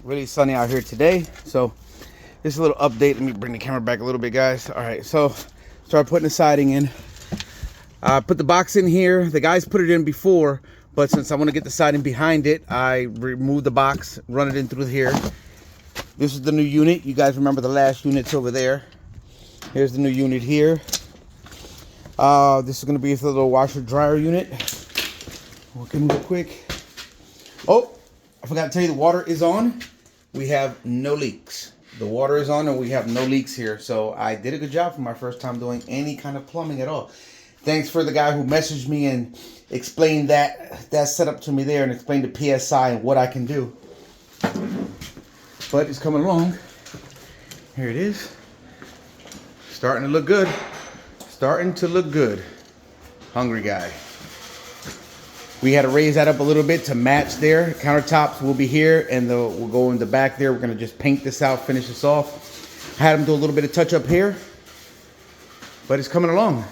Really sunny out here today. So this is a little update. Let me bring the camera back a little bit, guys. All right, so start putting the siding in. Put the box in here. The guys put it in before, but since I want to get the siding behind it, I removed the box, run it in through here. This is the new unit. You guys remember the last units over there. Here's the new unit here. This is going to be a little washer dryer unit. Work in real quick. Oh, I forgot to tell you, the water is on. We have no leaks. The water is on and we have no leaks here. So I did a good job for my first time doing any kind of plumbing at all. Thanks for the guy who messaged me and explained that setup to me there and explained the PSI and what I can do. But it's coming along. Here it is. Starting to look good. Starting to look good. Hungry guy. We had to raise that up a little bit to match there. Countertops will be here and we'll go in the back there. We're going to just paint this out, finish this off. I had him do a little bit of touch up here. But it's coming along.